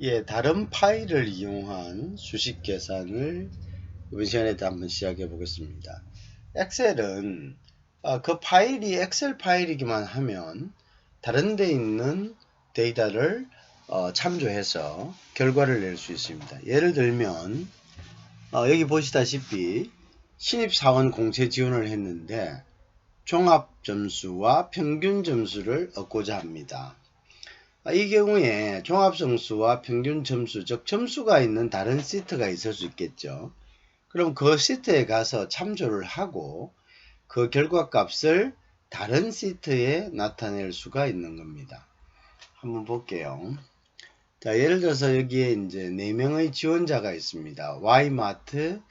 예, 다른 파일을 이용한 수식 계산을 이번 시간에 한번 시작해 보겠습니다. 엑셀은 그 파일이 엑셀 파일이기만 하면 다른 데 있는 데이터를 참조해서 결과를 낼 수 있습니다. 예를 들면 여기 보시다시피 신입사원 공채 지원을 했는데 종합 점수와 평균 점수를 얻고자 합니다. 이 경우에 종합점수와 평균 점수, 즉 점수가 있는 다른 시트가 있을 수 있겠죠. 그럼 그 시트에 가서 참조를 하고 그 결과값을 다른 시트에 나타낼 수가 있는 겁니다. 한번 볼게요. 자, 예를 들어서 여기에 이제 4명의 지원자가 있습니다. Y마트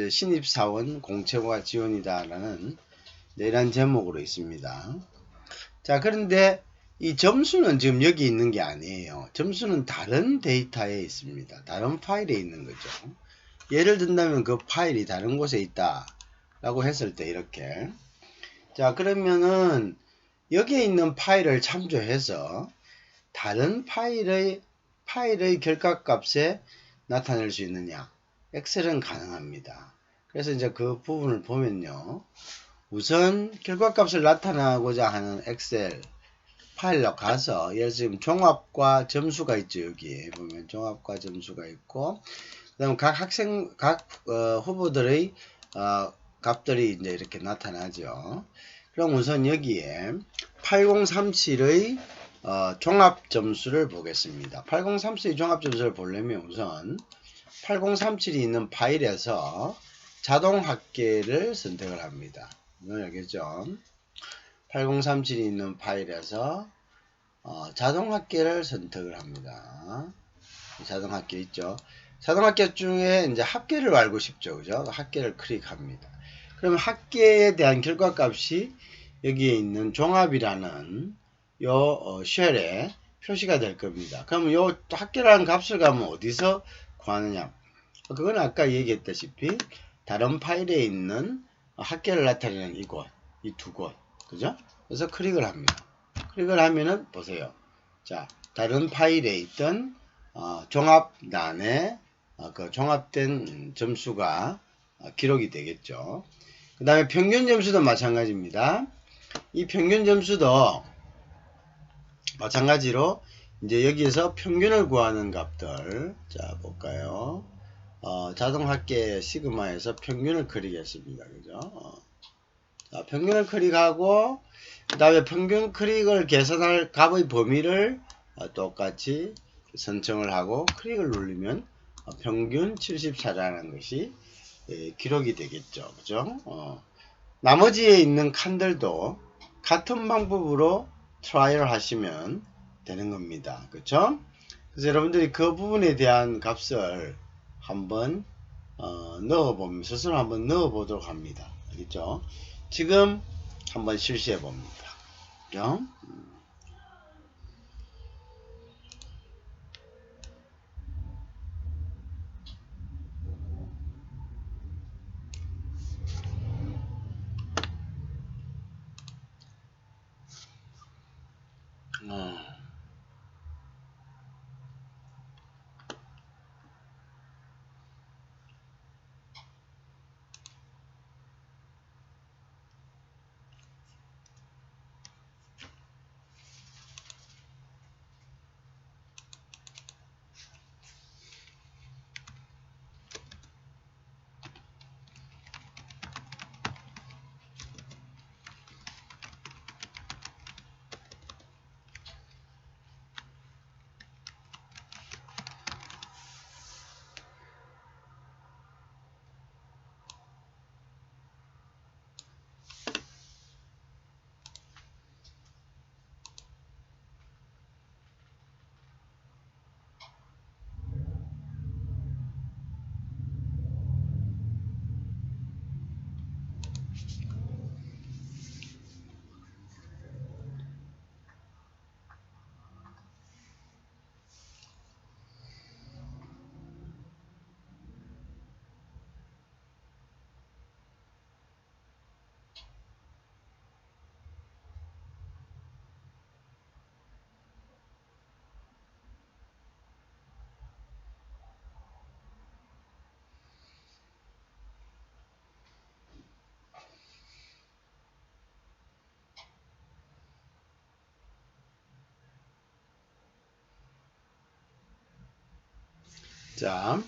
신입사원 공채과 지원이다라는 이런 제목으로 있습니다. 자, 그런데 이 점수는 지금 여기 있는 게 아니에요. 점수는 다른 데이터에 있습니다. 다른 파일에 있는 거죠. 예를 든다면 그 파일이 다른 곳에 있다 라고 했을 때 이렇게, 자, 그러면은 여기에 있는 파일을 참조해서 다른 파일의 결과값에 나타낼 수 있느냐? 엑셀은 가능합니다. 그래서 이제 그 부분을 보면요, 우선 결과값을 나타나고자 하는 엑셀 파일로 가서, 예를 들면 종합과 점수가 있죠. 여기에 보면 종합과 점수가 있고, 그 다음 각 후보들의 값들이 이제 이렇게 나타나죠. 그럼 우선 여기에 8037의 종합 점수를 보겠습니다. 8037의 종합 점수를 보려면 우선 8037이 있는 파일에서 자동 합계를 선택을 합니다. 알겠죠? 8037이 있는 파일에서 자동 합계를 선택을 합니다. 자동 합계 있죠. 자동 합계 중에 이제 합계를 알고 싶죠. 그죠? 합계를 클릭합니다. 그럼 합계에 대한 결과값이 여기에 있는 종합이라는 요 쉘에 표시가 될 겁니다. 그럼 요 합계라는 값을 가면 어디서 구하느냐? 그건 아까 얘기했다시피 다른 파일에 있는 합계를 나타내는 이곳, 이 두 곳, 그죠? 그래서 클릭을 합니다. 클릭을 하면은 보세요. 자, 다른 파일에 있던 종합란에 그 종합된 점수가 기록이 되겠죠. 그 다음에 평균 점수도 마찬가지입니다. 이 평균 점수도 마찬가지로 이제 여기에서 평균을 구하는 값들, 자 볼까요? 자동 합계 시그마에서 평균을 클릭했습니다. 그죠? 자, 평균을 클릭하고 그 다음에 평균 클릭을 계산할 값의 범위를 똑같이 선정을 하고 클릭을 누르면 평균 74라는 것이 기록이 되겠죠. 그죠? 나머지에 있는 칸들도 같은 방법으로 트라이를 하시면 되는 겁니다. 그쵸? 그래서 여러분들이 그 부분에 대한 값을 한번 넣어보면, 스스로 한번 넣어보도록 합니다. 알겠죠? 지금 한번 실시해 봅니다. 그죠? 자,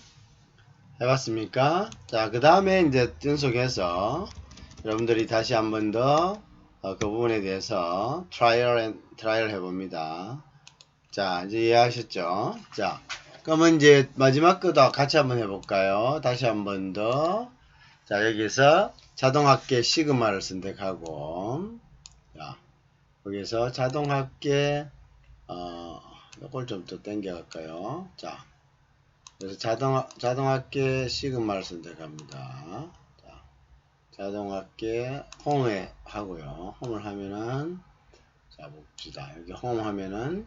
해봤습니까? 자, 그 다음에 이제 연속해서 여러분들이 다시 한 번 더 그 부분에 대해서 트라이얼 해봅니다. 자, 이제 이해하셨죠? 자, 그러면 이제 마지막 거도 같이 한번 해볼까요? 다시 한 번 더. 자, 여기서 자동합계 시그마를 선택하고, 자, 여기서 자동합계, 요걸 좀 더 당겨갈까요? 자, 그래서 자동합계 시그마를 선택합니다. 자, 자동합계 홈에 하고요. 홈을 하면은, 자, 봅시다. 여기 홈 하면은,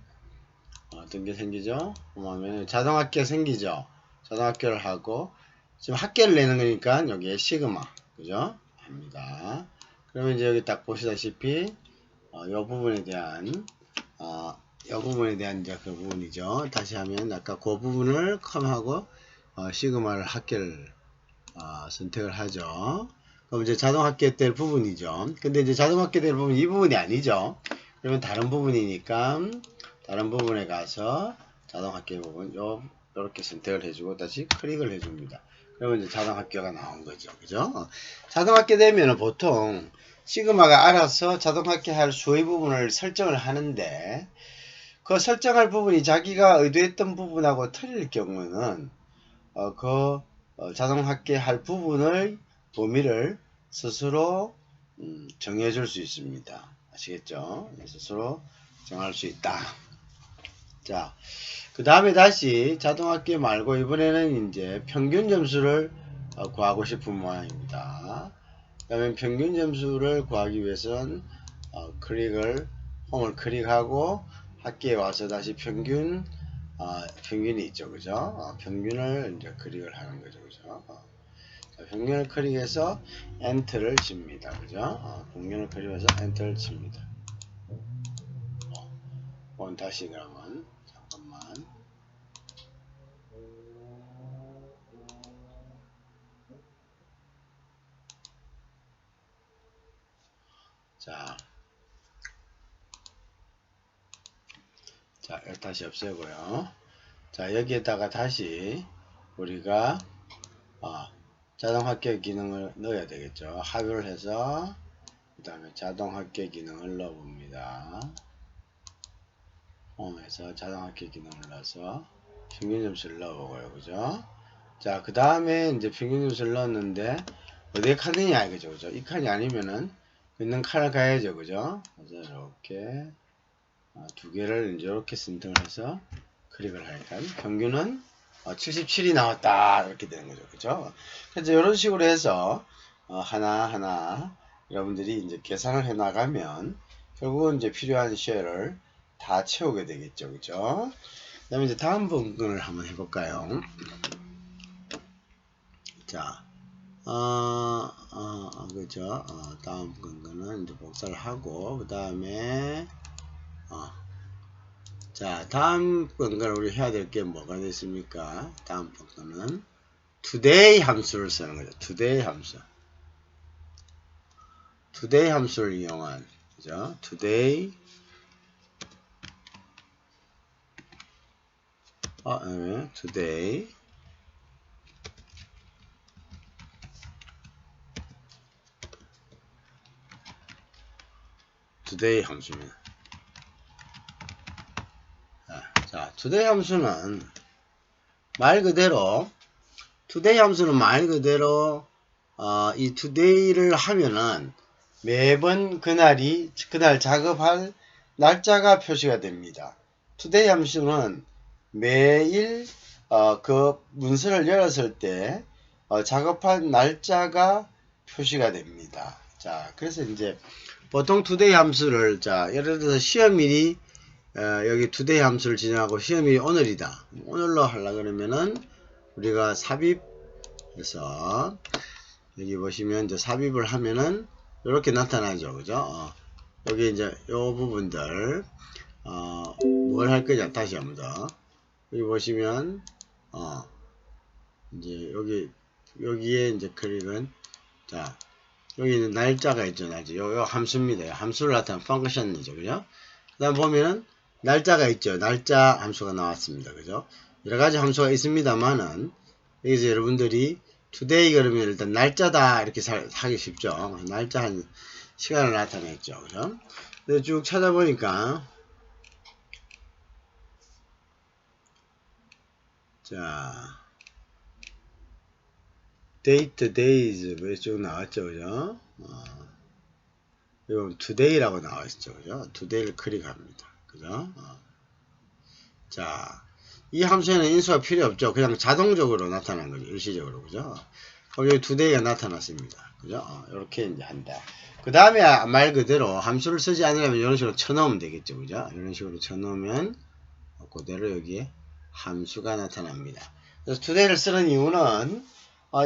어떤 게 생기죠? 홈 하면은 자동합계 생기죠? 자동합계를 하고, 지금 합계를 내는 거니까 여기에 시그마, 그죠? 합니다. 그러면 이제 여기 딱 보시다시피, 이 부분에 대한, 이제 그 부분이죠. 다시 하면 아까 그 부분을 컴하고 시그마를 합계를 선택을 하죠. 그럼 이제 자동 합계될 부분이죠. 근데 이제 자동 합계될 부분 이 부분이 아니죠. 그러면 다른 부분이니까 다른 부분에 가서 자동 합계 부분 요렇게 선택을 해주고 다시 클릭을 해줍니다. 그러면 이제 자동 합계가 나온 거죠. 그죠? 자동 합계되면은 보통 시그마가 알아서 자동 합계할 수의 부분을 설정을 하는데 그 설정할 부분이 자기가 의도했던 부분하고 틀릴 경우는 자동 합계할 부분의 범위를 스스로 정해줄 수 있습니다. 아시겠죠? 스스로 정할 수 있다. 자, 그 다음에 다시 자동 합계 말고 이번에는 이제 평균 점수를 구하고 싶은 모양입니다. 그러면 평균 점수를 구하기 위해서는 홈을 클릭하고 합계에 와서 다시 평균이 있죠, 그죠? 평균을 이제 클릭을 하는 거죠, 그죠? 자, 평균을 클릭해서 엔터를 칩니다, 그죠? 평균을 클릭해서 엔터를 칩니다. 다시 그러면 잠깐만. 자, 다시 없애고요. 자, 여기에다가 다시 우리가 자동 합계 기능을 넣어야 되겠죠. 합의를 해서 그 다음에 자동 합계 기능을 넣어봅니다. 홈에서 자동 합계 기능을 넣어서 평균 점수를 넣어보고요. 그죠? 자, 그 다음에 이제 평균 점수를 넣었는데 어디에 칸이냐 이거죠. 그죠? 이 칸이 아니면은 있는 칸을 가야죠. 그죠? 그래서 이렇게 두 개를 이제 이렇게 선택을 해서 클릭을 하니까 평균은 77이 나왔다 이렇게 되는 거죠. 그죠? 그래서 이런 식으로 해서 하나하나 여러분들이 이제 계산을 해 나가면 결국은 이제 필요한 쉘을 다 채우게 되겠죠. 그죠? 그 다음에 이제 다음 부분을 한번 해볼까요? 자, 그죠? 다음 부분은 이제 복사를 하고, 그 다음에, 자, 다음 부분을 우리 해야 될 게 뭐가 됐습니까? 다음 부분은 today 함수를 쓰는 거죠. today 함수. today 함수를 이용한, 그죠? today, today, today 함수입니다. 자, today 함수는 말 그대로 이 today를 하면은 매번 그날 작업할 날짜가 표시가 됩니다. today 함수는 매일 그 문서를 열었을 때 작업한 날짜가 표시가 됩니다. 자, 그래서 이제 보통 today 함수를 예를 들어서 시험일이 여기 today 함수를 지정하고 시험일이 오늘이다. 오늘로 하려 그러면은 우리가 삽입해서 여기 보시면 이제 삽입을 하면은 이렇게 나타나죠. 그죠? 여기 이제 요 부분들 뭘 할 거냐 다시 한번 더 여기 보시면 이제 여기에 이제 클릭은 여기는 날짜가 있죠. 요 함수입니다. 함수를 나타내는 펑크션이죠. 그죠? 그 다음 보면은 날짜가 있죠. 날짜 함수가 나왔습니다. 그죠? 여러 가지 함수가 있습니다만은 여기서 여러분들이 today 그러면 일단 날짜다 이렇게 하기 쉽죠. 날짜 한 시간을 나타냈죠. 그죠? 근데 쭉 찾아보니까 자 date, days 뭐 쭉 나왔죠. 그죠? 이건 today라고 나와있죠. 그죠? today를 클릭합니다. 그죠? 자, 이 함수에는 인수가 필요 없죠. 그냥 자동적으로 나타난 거죠. 일시적으로. 그죠? 그럼 여기 today가 나타났습니다. 그죠? 이렇게 이제 한다. 그 다음에 말 그대로 함수를 쓰지 않으려면 이런 식으로 쳐넣으면 되겠죠. 그죠? 이런 식으로 쳐넣으면 그대로 여기에 함수가 나타납니다. 그래서 today를 쓰는 이유는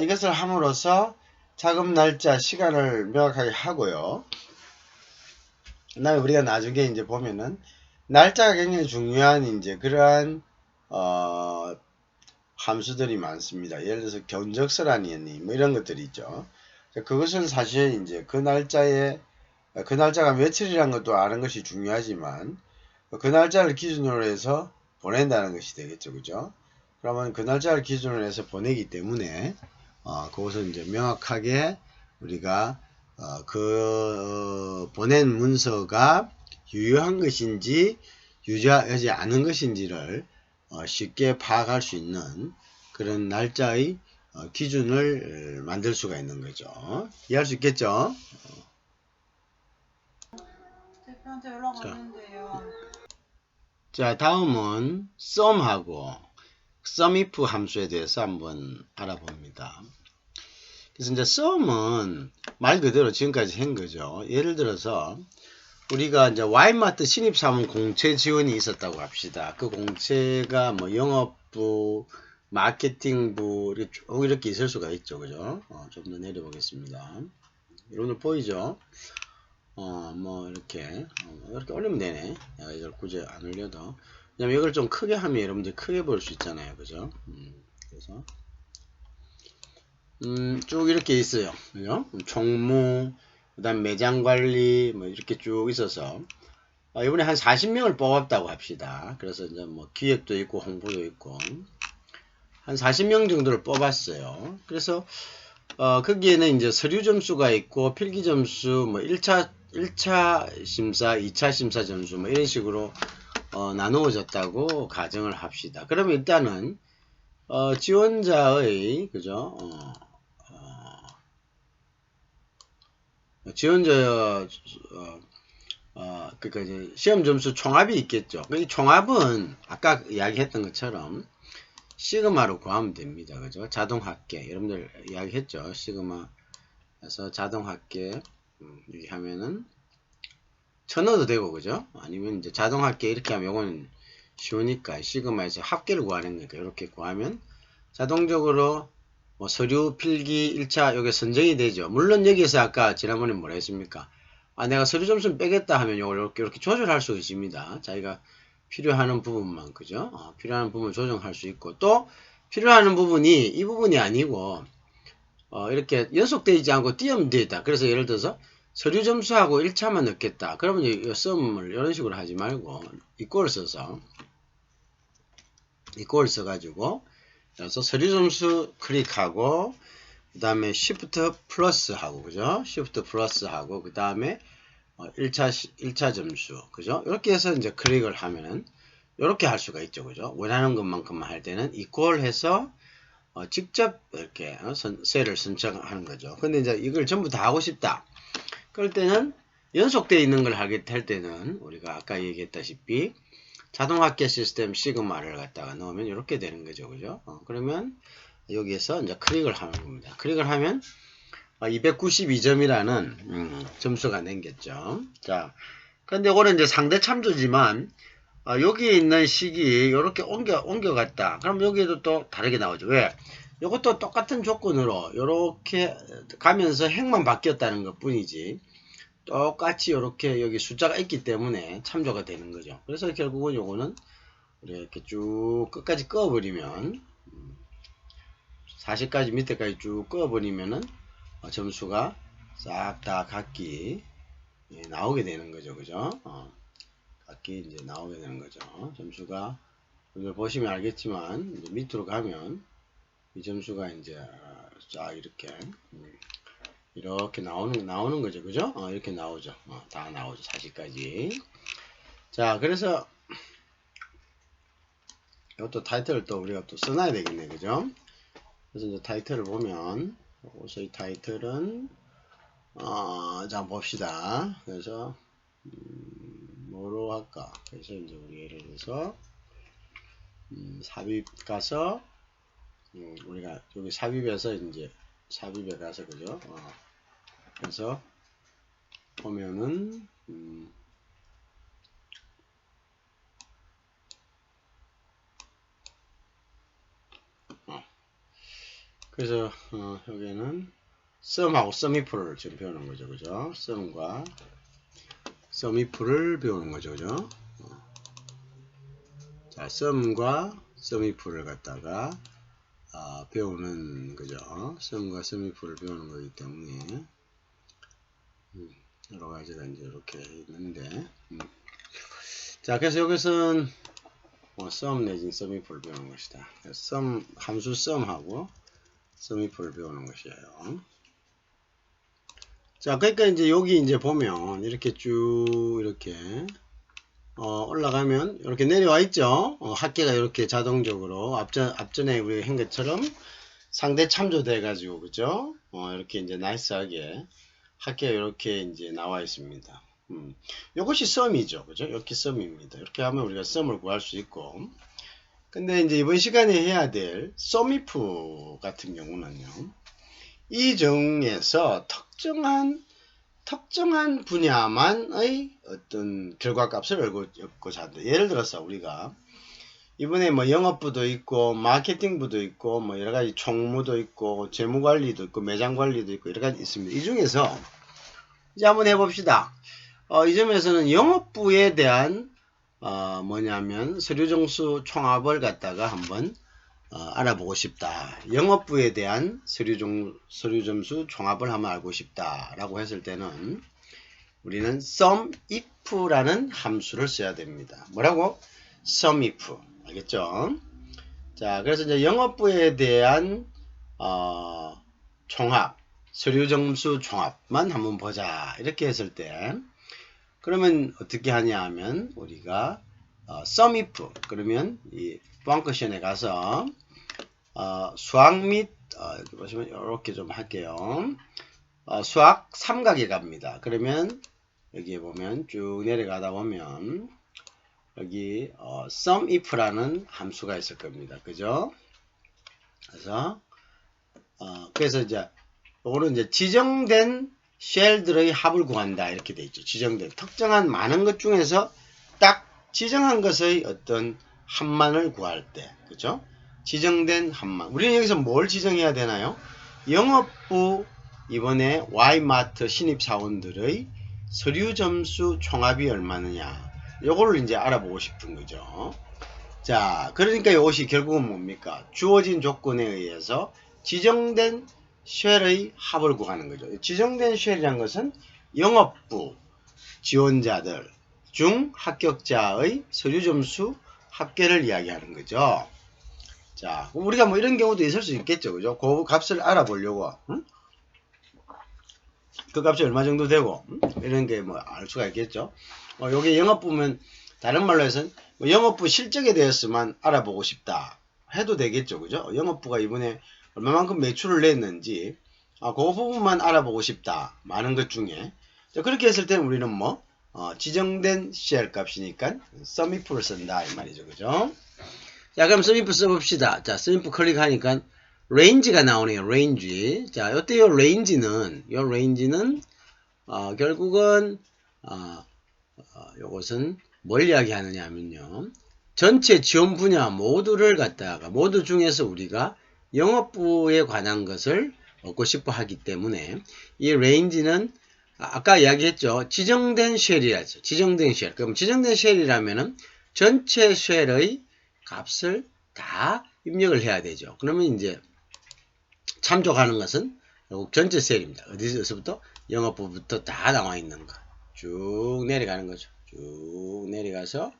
이것을 함으로써 작업 날짜, 시간을 명확하게 하고요. 그 다음에 우리가 나중에 이제 보면은 날짜가 굉장히 중요한 이제 그러한 함수들이 많습니다. 예를 들어서 견적설하니 뭐 이런 것들이 있죠. 그것은 사실 이제 그 날짜가 며칠이라는 것도 아는 것이 중요하지만 그 날짜를 기준으로 해서 보낸다는 것이 되겠죠. 그죠? 그러면 그 날짜를 기준으로 해서 보내기 때문에 그것을 이제 명확하게 우리가 보낸 문서가 유효한 것인지 유효하지 않은 것인지를 쉽게 파악할 수 있는 그런 날짜의 기준을 만들 수가 있는 거죠. 이해할 수 있겠죠? 대표한테 연락 왔는데요. 자, 다음은 sum하고 sumif 함수에 대해서 한번 알아봅니다. 그래서 이제 sum은 말 그대로 지금까지 한 거죠. 예를 들어서 우리가 이제 와이마트 신입사원 공채 지원이 있었다고 합시다. 그 공채가 뭐 영업부, 마케팅부 이렇게 있을 수가 있죠. 그죠? 좀 더 내려보겠습니다. 여러분들 보이죠? 뭐 이렇게 올리면 되네. 이걸 굳이 안 올려도. 왜냐면 이걸 좀 크게 하면 여러분들 크게 볼 수 있잖아요. 그죠? 그래서 쭉 이렇게 있어요. 그죠? 총무, 그 다음 매장관리, 뭐 이렇게 쭉 있어서 이번에 한 40명을 뽑았다고 합시다. 그래서 이제 뭐 기획도 있고 홍보도 있고 한 40명 정도를 뽑았어요. 그래서 거기에는 이제 서류 점수가 있고 필기 점수 뭐 1차 심사, 2차 심사 점수 뭐 이런 식으로 나누어졌다고 가정을 합시다. 그러면 일단은 지원자의 그죠? 지원자 그러니까 이제 시험 점수 총합이 있겠죠. 이 총합은 아까 이야기했던 것처럼 시그마로 구하면 됩니다. 그죠? 자동합계 여러분들 이야기했죠. 시그마에서 자동합계 이렇게 하면은 쳐넣어도 되고 그죠? 아니면 이제 자동합계 이렇게 하면 요거는 쉬우니까 시그마에서 합계를 구하는 거니까 이렇게 구하면 자동적으로 뭐 서류 필기 1차 요게 선정이 되죠. 물론 여기에서 아까 지난번에 뭐라 했습니까? 내가 서류 점수를 빼겠다 하면 요걸 이렇게 조절할 수 있습니다. 자기가 필요하는 부분만 그죠? 필요한 부분을 조정할 수 있고 또 필요한 부분이 이 부분이 아니고 이렇게 연속되지 않고 띄엄 되다. 그래서 예를 들어서 서류 점수하고 1차만 넣겠다. 그러면 이 썸을 이런 식으로 하지 말고 이꼴을 써서 이꼴을 써가지고 그래서 서류 점수 클릭하고 그 다음에 Shift 플러스 하고 그죠? Shift 플러스 하고 그 다음에 1차 점수 그죠? 이렇게 해서 이제 클릭을 하면은 이렇게 할 수가 있죠. 그죠? 원하는 것만큼만 할 때는 이퀄 해서 직접 이렇게 셀을 선택하는 거죠. 근데 이제 이걸 전부 다 하고 싶다. 그럴 때는 연속되어 있는 걸 할 때는 우리가 아까 얘기했다시피 자동합계 시스템 시그마를 갖다가 넣으면 이렇게 되는 거죠. 그죠? 그러면 여기에서 이제 클릭을 하는 겁니다. 클릭을 하면 292점이라는 점수가 남겼죠. 자, 근데 이거는 이제 상대 참조지만 여기에 있는 식이 이렇게 옮겨갔다. 그럼 여기에도 또 다르게 나오죠. 왜? 이것도 똑같은 조건으로 이렇게 가면서 행만 바뀌었다는 것 뿐이지 똑같이 이렇게 여기 숫자가 있기 때문에 참조가 되는 거죠. 그래서 결국은 요거는 이렇게 쭉 끝까지 꺼버리면 40까지 밑에까지 쭉 꺼버리면은 점수가 싹 다 각기 나오게 되는 거죠. 그죠? 각기 이제 나오게 되는 거죠. 점수가 오늘 보시면 알겠지만 이제 밑으로 가면 이 점수가 이제 쫙 이렇게 이렇게 나오는 거죠, 그죠? 이렇게 나오죠. 다 나오죠, 40까지. 자, 그래서 이것도 타이틀을 또 우리가 또 써놔야 되겠네, 그죠? 그래서 이제 타이틀을 보면 여기서 이 타이틀은 자 봅시다. 그래서 뭐로 할까? 그래서 이제 우리 예를 들어서 삽입 가서 우리가 여기 삽입에서 이제 삽입에 가서 그죠? 그래서 보면은 그래서 여기에는 썸하고 썸이프를 지금 배우는 거죠, 그죠? 썸과 썸이프를 배우는 거죠, 그죠? 자, 썸과 썸이프를 갖다가 배우는 거죠. 썸과 썸이프를 배우는 거기 때문에 여러 가지가 이제 이렇게 있는데 자, 그래서 여기서는 썸 내진 썸이프를 배우는 것이다. 썸 함수 썸하고 썸이프를 배우는 것이에요. 자, 그러니까 이제 여기 이제 보면 이렇게 쭉 이렇게 올라가면 이렇게 내려와 있죠. 합계가 이렇게 자동적으로 앞전에 우리 한 것처럼 상대 참조돼 가지고 그죠? 이렇게 이제 나이스하게 합계가 이렇게 이제 나와 있습니다. 이것이 썸이죠, 그죠? 이렇게 썸입니다. 이렇게 하면 우리가 썸을 구할 수 있고. 근데 이제 이번 시간에 해야 될 썸이프 같은 경우는요, 이 중에서 특정한 분야만의 어떤 결과값을 얻고자 한다. 예를 들어서 우리가 이번에 뭐 영업부도 있고 마케팅부도 있고 뭐 여러 가지 총무도 있고 재무관리도 있고 매장관리도 있고 여러 가지 있습니다. 이 중에서 이제 한번 해봅시다. 이 점에서는 영업부에 대한 뭐냐면 서류점수 총합을 갖다가 한번 알아보고 싶다. 영업부에 대한 서류점수 총합을 한번 알고 싶다 라고 했을 때는 우리는 SUMIF라는 함수를 써야 됩니다. 뭐라고? SUMIF. 알겠죠? 자, 그래서 이제 영업부에 대한 총합, 서류점수 총합만 한번 보자. 이렇게 했을 때 그러면 어떻게 하냐 하면 우리가 SUMIF 그러면 이 펑크션에 가서 수학 및 여기 보시면 이렇게 좀 할게요. 수학 삼각에 갑니다. 그러면 여기에 보면 쭉 내려가다 보면 여기 SUMIF라는 함수가 있을 겁니다. 그죠? 그래서 이제 요거는 이제 지정된 쉘들의 합을 구한다 이렇게 돼 있죠. 지정된 특정한 많은 것 중에서 딱 지정한 것의 어떤 합만을 구할 때, 그죠? 지정된 합만. 우리는 여기서 뭘 지정해야 되나요? 영업부 이번에 Y마트 신입사원들의 서류 점수 총합이 얼마느냐. 요거를 이제 알아보고 싶은 거죠. 자, 그러니까 이것이 결국은 뭡니까? 주어진 조건에 의해서 지정된 쉘의 합을 구하는 거죠. 지정된 쉘이란 것은 영업부 지원자들 중 합격자의 서류 점수 합계를 이야기하는 거죠. 자, 우리가 뭐 이런 경우도 있을 수 있겠죠. 그죠? 그 값을 알아보려고. 그 값이 얼마 정도 되고, 이런 게 뭐 알 수가 있겠죠. 요게 영업부면, 다른 말로 해서는 뭐 영업부 실적에 대해서만 알아보고 싶다. 해도 되겠죠. 그죠? 영업부가 이번에 얼마만큼 매출을 냈는지, 그 부분만 알아보고 싶다. 많은 것 중에. 자, 그렇게 했을 때는 우리는 뭐, 지정된 쉘 값이니까 SUMIF를 쓴다. 이 말이죠. 그죠? 자, 그럼 SUMIF 써봅시다. 자, SUMIF 클릭하니까 레인지가 나오네요. 레인지. 자, 요때 요 레인지는 결국은 요것은 뭘 이야기하느냐 하면요. 전체 지원 분야 모두를 갖다가 모두 중에서 우리가 영업부에 관한 것을 얻고 싶어 하기 때문에 이 레인지는 아까 이야기했죠. 지정된 쉘이라죠. 지정된 쉘. 그럼 지정된 쉘이라면은 전체 쉘의 값을 다 입력을 해야 되죠. 그러면 이제 참조하는 것은 결국 전체 셀입니다. 어디서부터? 영업부부터 다 나와 있는 거. 쭉 내려가는 거죠. 쭉 내려가서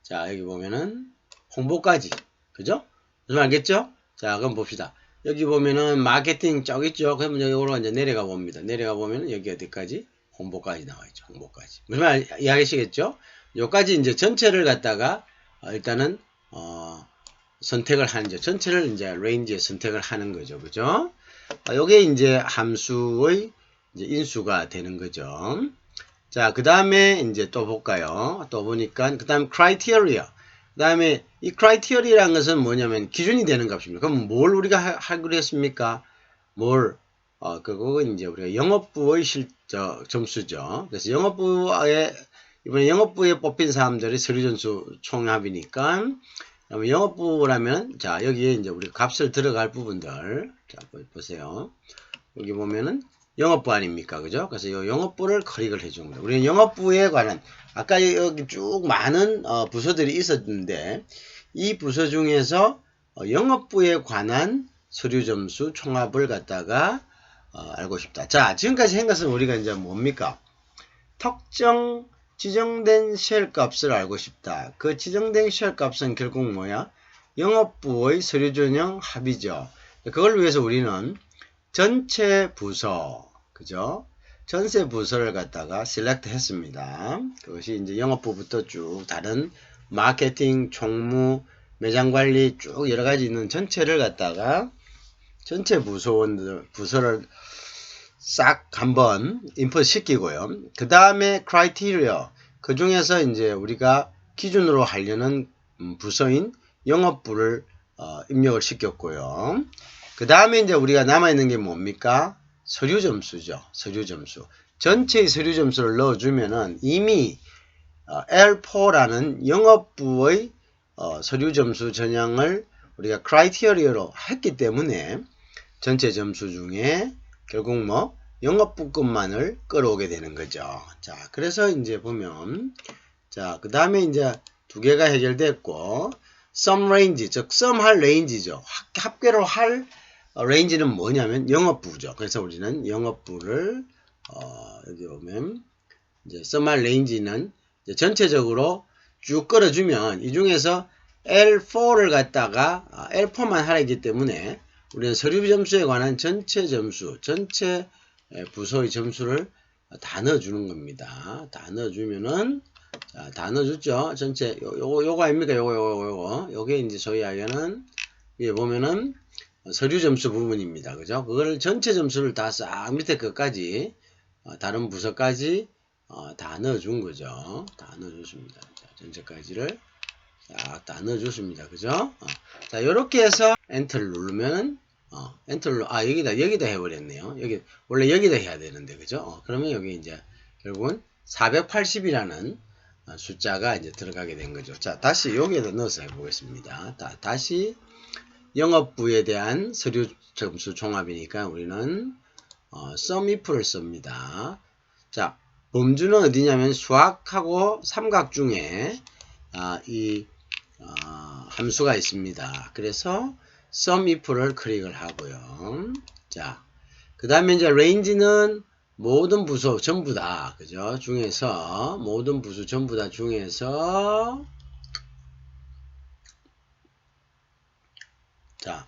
자, 여기 보면은 홍보까지. 그죠? 무슨 알겠죠? 자, 그럼 봅시다. 여기 보면은 마케팅 쪽 있죠? 그러면 여기로 이제 내려가 봅니다. 내려가 보면은 여기 어디까지? 홍보까지 나와 있죠. 홍보까지. 무슨 말 이해하시겠죠? 요까지 이제 전체를 갖다가 일단은 선택을 하는 죠. 전체를 이제 레인지에 선택을 하는 거죠. 그죠? 요게 이제 함수의 이제 인수가 되는 거죠. 자, 그 다음에 이제 또 볼까요? 또 보니까 그 다음 criteria. 그 다음에 이 criteria라는 것은 뭐냐면 기준이 되는 값입니다. 그럼 뭘 우리가 하기로 했습니까? 그거 이제 우리가 영업부의 점수죠. 그래서 이번에 영업부에 뽑힌 사람들이 서류 점수 총합이니까, 영업부라면, 자, 여기에 이제 우리 값을 들어갈 부분들, 자, 보세요. 여기 보면은 영업부 아닙니까? 그죠? 그래서 이 영업부를 클릭을 해준 겁니다. 우리는 영업부에 관한, 아까 여기 쭉 많은 부서들이 있었는데, 이 부서 중에서 영업부에 관한 서류 점수 총합을 갖다가 알고 싶다. 자, 지금까지 한 것은 우리가 이제 뭡니까? 특정 지정된 쉘 값을 알고 싶다. 그 지정된 쉘 값은 결국 뭐야? 영업부의 서류 전형 합이죠. 그걸 위해서 우리는 전체 부서, 그죠? 전체 부서를 갖다가 셀렉트 했습니다. 그것이 이제 영업부부터 쭉 다른 마케팅, 총무, 매장 관리 쭉 여러 가지 있는 전체를 갖다가 전체 부서를 싹 한번 인풋 시키고요. 그 다음에 criteria. 그 중에서 이제 우리가 기준으로 하려는 부서인 영업부를 입력을 시켰고요. 그 다음에 이제 우리가 남아있는 게 뭡니까? 서류 점수죠. 서류 점수. 전체의 서류 점수를 넣어주면은 이미 L4라는 영업부의 서류 점수 전형을 우리가 criteria로 했기 때문에 전체 점수 중에 결국 뭐 영업부 것만을 끌어오게 되는 거죠. 자, 그래서 이제 보면 자, 그 다음에 이제 두 개가 해결됐고 sum range, 즉 sum 할 레인지죠. 합계로 할 레인지는 뭐냐면 영업부죠. 그래서 우리는 영업부를 여기 보면 이제 sum 할 레인지는 이제 전체적으로 쭉 끌어주면 이 중에서 L4를 갖다가 L4만 하기 때문에 우리는 서류 점수에 관한 전체 점수, 전체 부서의 점수를 다 넣어주는 겁니다. 다 넣어주면은, 자, 다 넣어줬죠? 전체, 요거 아닙니까? 요게 이제 소위 하기에는, 위에 보면은 서류 점수 부분입니다. 그죠? 그걸 전체 점수를 다 싹 밑에 끝까지, 다른 부서까지, 다 넣어준 거죠. 다 넣어줬습니다. 자, 전체까지를 싹 다 넣어줬습니다. 그죠? 자, 요렇게 해서 엔터를 누르면은 엔터를 여기다 해버렸네요. 여기 원래 여기다 해야 되는데 그죠? 그러면 여기 이제 결국은 480이라는 숫자가 이제 들어가게 된 거죠. 자, 다시 여기에다 넣어서 해보겠습니다. 다시 영업부에 대한 서류 점수 종합이니까 우리는 sum if를 씁니다. 자, 범주는 어디냐면 수학하고 삼각 중에 이 함수가 있습니다. 그래서 sum if를 클릭을 하고요. 자, 그 다음에 이제 range는 모든 부서 전부 다, 그죠? 중에서, 모든 부서 전부 다 중에서, 자,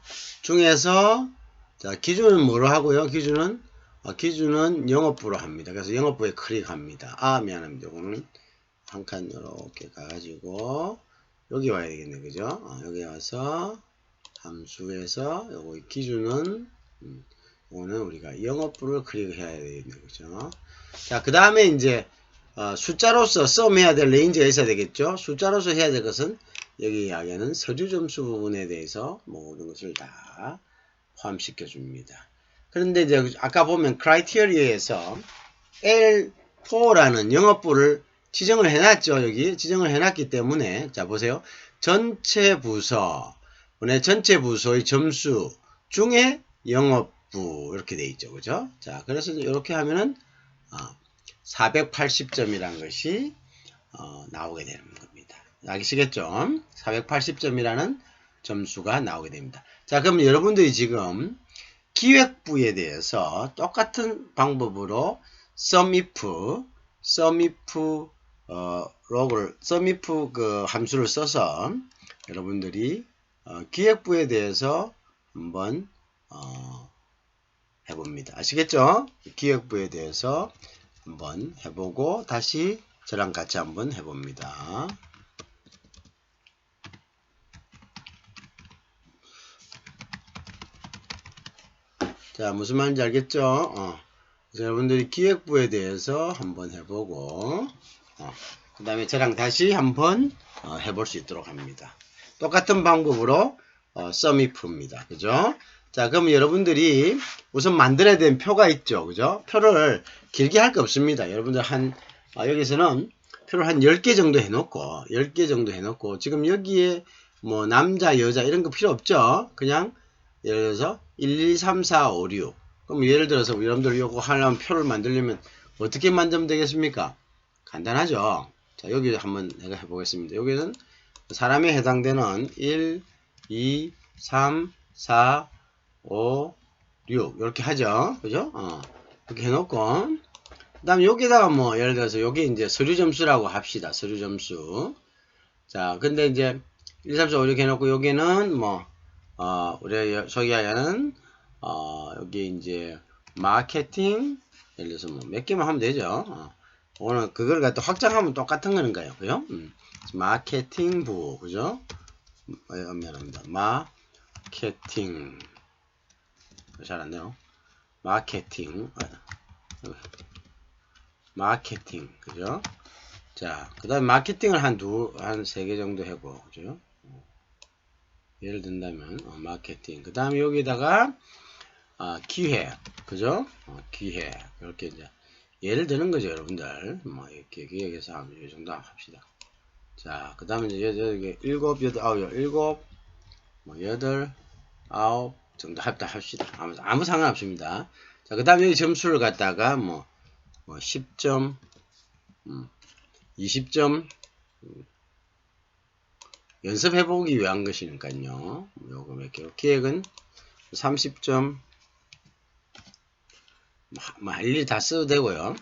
자, 기준은 뭐로 하고요? 기준은 영업부로 합니다. 그래서 영업부에 클릭합니다. 미안합니다. 이거는 한 칸 이렇게 가가지고, 여기 와야 되겠네. 그죠? 여기 와서, 함수에서, 요거 기준은, 이거는 우리가 영업부를 클릭해야 되겠네. 그죠? 자, 그 다음에 이제, 숫자로서 썸해야 될 레인지가 있어야 되겠죠? 숫자로서 해야 될 것은, 여기 이야기하는 서류 점수 부분에 대해서 모든 것을 다 포함시켜 줍니다. 그런데 이제 아까 보면 크라이테리아에서 L4라는 영업부를 지정을 해놨죠. 여기 지정을 해놨기 때문에 자 보세요. 전체 부서의 점수 중에 영업부 이렇게 돼 있죠. 그죠? 자, 그래서 이렇게 하면은 480점이라는 것이 나오게 되는 겁니다. 아시겠죠? 480점이라는 점수가 나오게 됩니다. 자, 그럼 여러분들이 지금 기획부에 대해서 똑같은 방법으로 sum if 그 함수를 써서 여러분들이 기획부에 대해서 한번 해봅니다. 아시겠죠? 기획부에 대해서 한번 해보고 다시 저랑 같이 한번 해봅니다. 자, 무슨 말인지 알겠죠? 여러분들이 기획부에 대해서 한번 해보고 그 다음에 저랑 다시 한번 해볼 수 있도록 합니다. 똑같은 방법으로 썸이프입니다. 그죠? 자, 그럼 여러분들이 우선 만들어야 되는 표가 있죠. 그죠? 표를 길게 할 거 없습니다. 여러분들 여기서는 표를 한 10개 정도 해놓고 10개 정도 해놓고 지금 여기에 뭐 남자 여자 이런 거 필요 없죠. 그냥 예를 들어서 1, 2, 3, 4, 5, 6 그럼 예를 들어서 여러분들 요거 하려면 표를 만들려면 어떻게 만들면 되겠습니까? 간단하죠. 자, 여기 한번 해보겠습니다. 여기는 사람에 해당되는 1, 2, 3, 4, 5, 6 이렇게 하죠. 그죠? 이렇게 해놓고 그 다음에 여기다가 뭐 예를 들어서 여기 이제 서류 점수라고 합시다. 서류 점수. 자, 근데 이제 1, 2, 3, 4, 5 이렇게 해놓고 여기는 뭐 우리 소개하는 여기 이제 마케팅 예를 들어서 뭐 몇 개만 하면 되죠. 오늘 그걸 갖다 확장하면 똑같은 거는가요? 그죠? 마케팅부 그죠? 미안합니다. 마케팅 잘 안 돼요. 마케팅 그죠? 자, 그 다음에 마케팅을 한 세 개 정도 하고 그죠? 예를 든다면 마케팅 그 다음에 여기다가 기획 그죠? 기획 이렇게 이제 예를 드는 거죠 여러분들 뭐 이렇게 기획해서 이 정도 합시다. 자, 그 다음에 이제 여기 7, 8, 7, 뭐 8, 9 정도 합시다. 아무 상관없습니다. 자, 그 다음에 여기 점수를 갖다가 뭐 10점 20점 연습해보기 위한 것이니까요. 요거 몇 개. 기획은 30점 뭐 할 일 다 써도 되고요.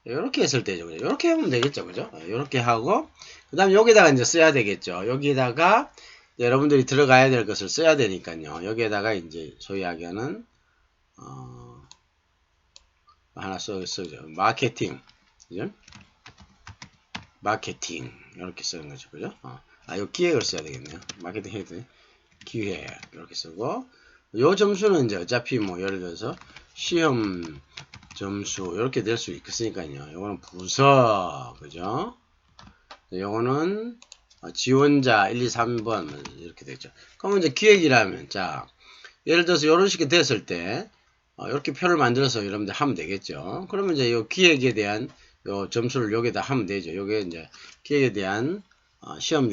이렇게 했을 때죠. 이렇게 하면 되겠죠. 그죠? 이렇게 하고 그 다음에 여기다가 이제 써야 되겠죠. 여기다가 여러분들이 들어가야 될 것을 써야 되니까요. 여기에다가 이제 소위 하기에는 하나 쓰죠. 마케팅. 그죠? 마케팅 이렇게 쓰는 거죠. 그죠? 요 기획을 써야 되겠네요. 마케팅 헤드 기획 이렇게 쓰고 요 점수는 이제 어차피 뭐 예를 들어서 시험 점수 이렇게 될 수 있으니까요. 요거는 부서 그죠? 요거는 지원자 1, 2, 3번 이렇게 되죠. 그러면 이제 기획이라면 자 예를 들어서 이런 식이 됐을 때 이렇게 표를 만들어서 여러분들 하면 되겠죠. 그러면 이제 요 기획에 대한 요 점수를 여기다 하면 되죠. 요게 이제 기획에 대한 시험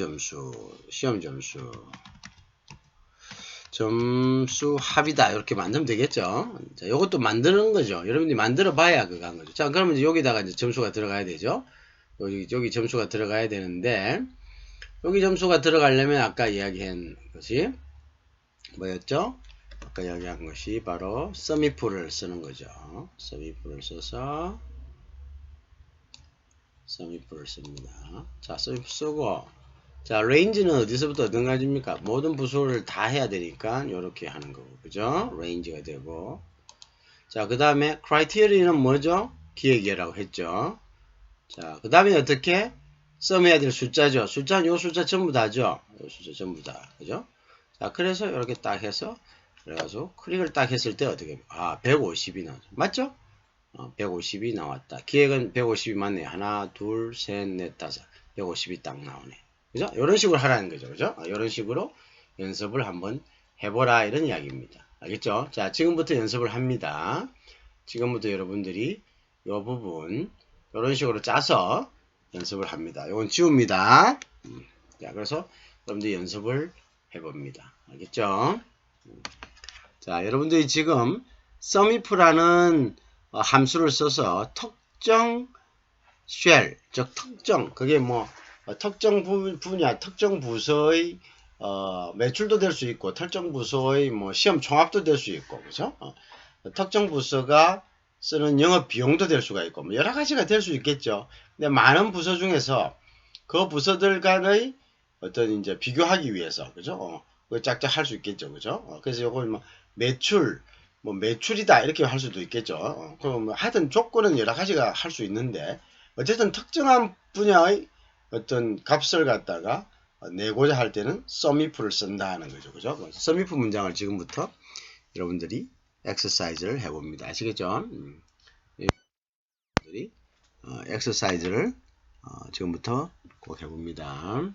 점수 합이다 이렇게 만들면 되겠죠. 자, 요것도 만드는 거죠. 여러분들이 만들어 봐야 그거 한 거죠. 자, 그러면 이제 여기다가 이제 점수가 들어가야 되죠. 여기 점수가 들어가야 되는데 여기 점수가 들어가려면 아까 이야기한 것이 뭐였죠? 아까 이야기한 것이 바로 썸이프를 쓰는 거죠. 썸이프를 써서 썸이프를 씁니다. 자, 썸이프 쓰고 자, 레인지는 어디서부터 어떤 가지입니까? 모든 부수를 다 해야 되니까 이렇게 하는 거고, 그죠? 레인지가 되고 자, 그 다음에 크라이테리아는 뭐죠? 기획이라고 했죠. 자, 그 다음에 어떻게? 썸해야 될 숫자죠. 숫자는 요 숫자 전부 다죠. 요 숫자 전부 다, 그죠? 자, 그래서 이렇게 딱 해서 그래가지고 클릭을 딱 했을 때 어떻게 150이 나오죠. 맞죠? 150이 나왔다. 기획은 150이 맞네. 하나, 둘, 셋, 넷, 다섯. 150이 딱 나오네. 그죠? 이런 식으로 하라는 거죠. 그죠? 이런 식으로 연습을 한번 해보라. 이런 이야기입니다. 알겠죠? 자, 지금부터 연습을 합니다. 지금부터 여러분들이 이 부분, 이런 식으로 짜서 연습을 합니다. 이건 지웁니다. 자, 그래서 여러분들이 연습을 해봅니다. 알겠죠? 자, 여러분들이 지금 썸이프라는 함수를 써서 특정 쉘, 즉 특정, 그게 뭐 특정 분야, 특정 부서의 매출도 될 수 있고, 특정 부서의 뭐 시험 종합도 될 수 있고, 그죠? 특정 부서가 쓰는 영업 비용도 될 수가 있고, 뭐 여러 가지가 될 수 있겠죠. 근데 많은 부서 중에서 그 부서들 간의 어떤 이제 비교하기 위해서, 그죠? 그 짝짝 할 수 있겠죠, 그죠? 그래서 요걸 뭐 매출, 뭐 매출이다 이렇게 할 수도 있겠죠. 그럼 하여튼 조건은 여러 가지가 할 수 있는데 어쨌든 특정한 분야의 어떤 값을 갖다가 내고자 할 때는 sumif를 쓴다 하는 거죠, 그죠? sumif 문장을 지금부터 여러분들이 엑서사이즈를 해봅니다. 아시겠죠? 여러분들이 엑서사이즈를 지금부터 꼭 해봅니다.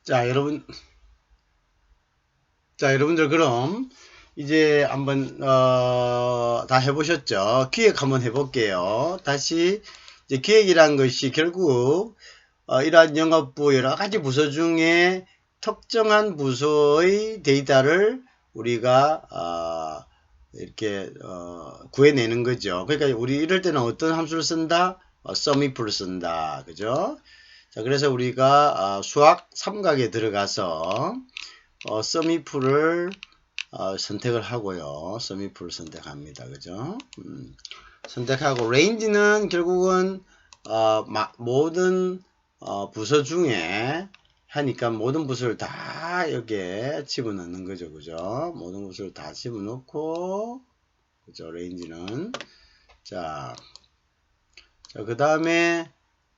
자, 여러분들 그럼 이제 한번 다 해보셨죠? 기획 한번 해볼게요. 다시 이제 기획이란 것이 결국 이러한 영업부 여러 가지 부서 중에 특정한 부서의 데이터를 우리가 이렇게 구해내는 거죠. 그러니까 우리 이럴 때는 어떤 함수를 쓴다? sumif를 쓴다. 그죠? 자, 그래서 우리가 수학 삼각에 들어가서 sumif를 선택을 하고요. sumif를 선택합니다. 그죠? 선택하고 range는 결국은 모든 부서 중에 하니까 모든 부서를 다 여기에 집어넣는 거죠. 그죠? 모든 부서를 다 집어넣고 그죠? range는 자, 그 다음에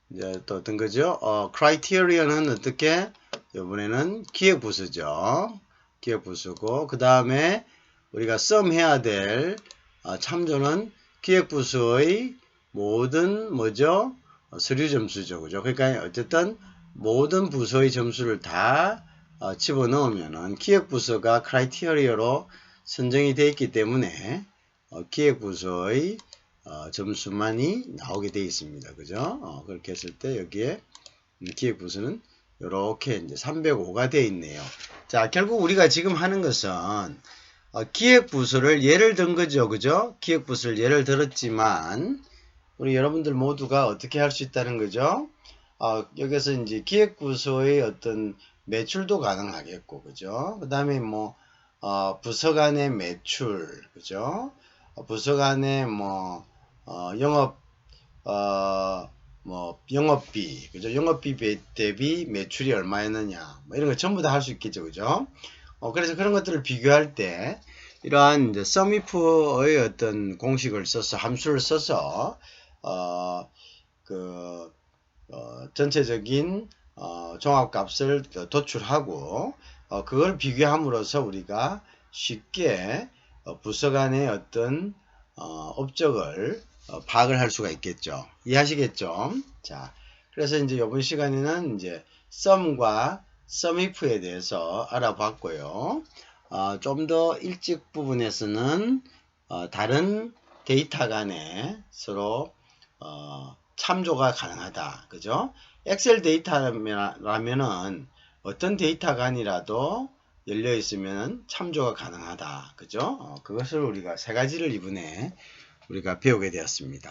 이제 또 어떤 거죠? criterion은 어떻게? 이번에는 기획부서죠. 기획부서고 그 다음에 우리가 sum 해야 될 참조는 기획부서의 모든 뭐죠? 서류 점수죠. 그죠? 그러니까 어쨌든 모든 부서의 점수를 다 집어넣으면은 기획부서가 크라이테리어로 선정이 되어 있기 때문에 기획부서의 점수만이 나오게 되어 있습니다. 그죠? 그렇게 했을 때 여기에 기획부서는 이렇게 이제 305가 되어 있네요. 자, 결국 우리가 지금 하는 것은 기획부서를 예를 든 거죠. 그죠? 기획부서를 예를 들었지만 우리 여러분들 모두가 어떻게 할 수 있다는 거죠? 여기서 이제 기획부서의 어떤 매출도 가능하겠고, 그죠? 그 다음에 뭐, 부서 간의 매출, 그죠? 부서 간의 뭐, 영업비, 그죠? 영업비 대비 매출이 얼마였느냐, 뭐 이런 거 전부 다 할 수 있겠죠, 그죠? 그래서 그런 것들을 비교할 때, 이러한 이제 sumif의 어떤 공식을 써서, 함수를 써서, 전체적인 종합값을 도출하고 그걸 비교함으로써 우리가 쉽게 부서 간의 어떤 업적을 파악을 할 수가 있겠죠. 이해하시겠죠? 자, 그래서 이제 이번 시간에는 이제 sum과 sumif에 대해서 알아봤고요. 좀 더 일찍 부분에서는 다른 데이터 간에 서로 참조가 가능하다. 그죠? 엑셀 데이터라면은 어떤 데이터 간이라도 열려 있으면 참조가 가능하다. 그죠? 그것을 우리가 세 가지를 이번에 우리가 배우게 되었습니다.